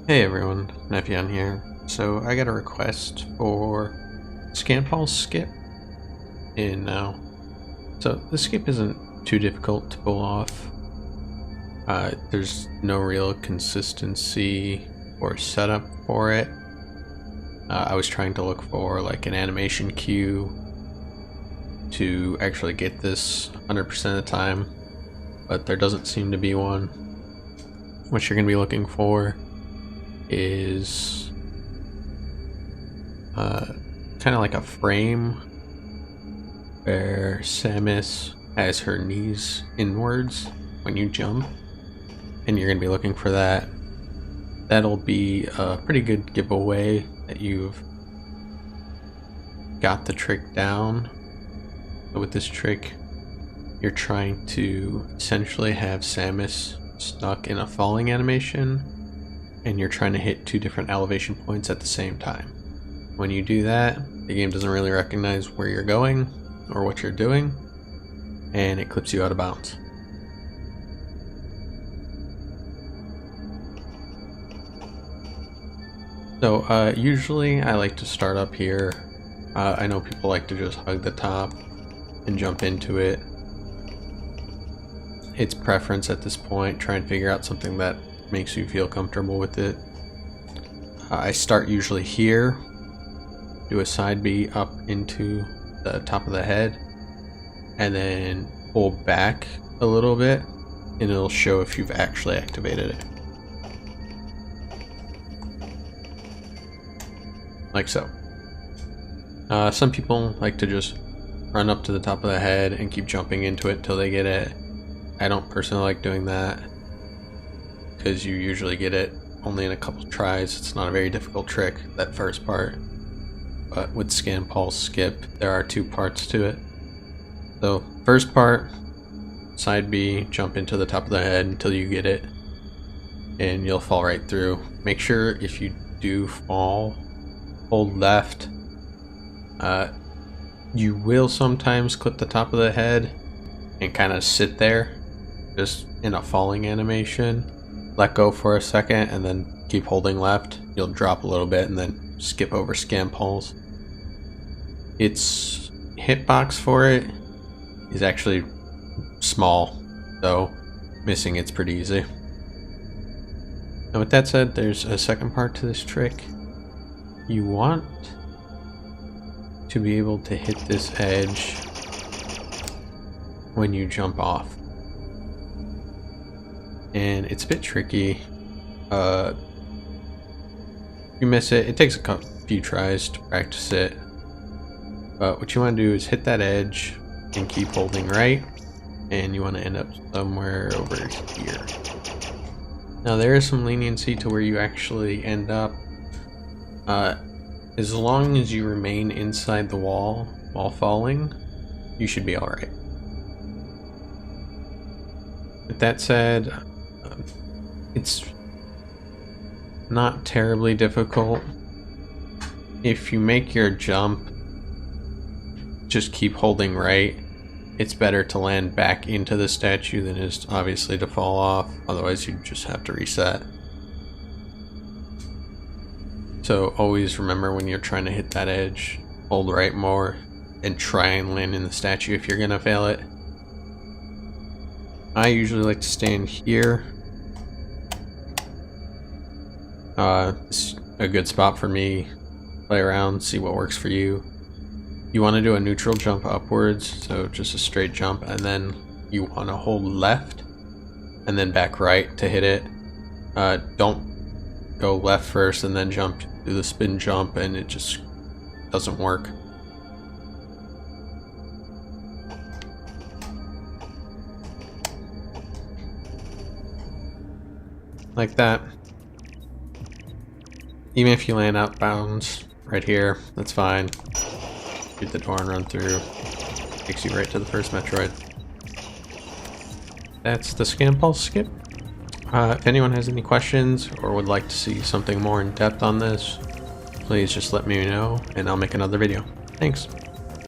Hey everyone, Nepion here. So I got a request for Scanpal skip in now. So the skip isn't too difficult to pull off. There's no real consistency or setup for it. I was trying to look for like an animation cue to actually get this 100% of the time, but there doesn't seem to be one. What you're going to be looking for is kind of like a frame where Samus has her knees inwards when you jump, and you're going to be looking for that. That'll be a pretty good giveaway that you've got the trick down. So with this trick, you're trying to essentially have Samus stuck in a falling animation, and you're trying to hit two different elevation points at the same time. When you do that, the game doesn't really recognize where you're going or what you're doing, and it clips you out of bounds. So usually I like to start up here. I know people like to just hug the top and jump into it. It's preference at this point. Try and figure out something that makes you feel comfortable with it. I start usually here, do a side B up into the top of the head, and then pull back a little bit, and it'll show if you've actually activated it. Like so. Some people like to just run up to the top of the head and keep jumping into it till they get it. I don't personally like doing that, because you usually get it only in a couple tries. It's not a very difficult trick, that first part. But with Scanpal skip, there are two parts to it. So first part, side B, jump into the top of the head until you get it, and you'll fall right through. Make sure if you do fall, hold left. You will sometimes clip the top of the head and kind of sit there just in a falling animation. Let go for a second and then keep holding left. You'll drop a little bit and then skip over Scanpals. Its hitbox for it is actually small, so missing it's pretty easy. Now with that said, there's a second part to this trick. You want to be able to hit this edge when you jump off. And it's a bit tricky. If you miss it, it takes a few tries to practice it. But what you want to do is hit that edge and keep holding right, and you want to end up somewhere over here. Now there is some leniency to where you actually end up. As long as you remain inside the wall while falling, you should be alright. With that said, it's not terribly difficult. If you make your jump, just keep holding right. It's better to land back into the statue than it is obviously to fall off, otherwise you just have to reset. So always remember, when you're trying to hit that edge, hold right more and try and land in the statue if you're gonna fail it. I usually like to stand here. It's a good spot for me. Play around, see what works for you. You want to do a neutral jump upwards, so just a straight jump, and then you want to hold left and then back right to hit it. Don't go left first and then jump, do the spin jump, and it just doesn't work. Like that. Even if you land out bounds right here, that's fine. Shoot the door and run through. Takes you right to the first Metroid. That's the Scanpal skip. If anyone has any questions or would like to see something more in depth on this, please just let me know and I'll make another video. Thanks.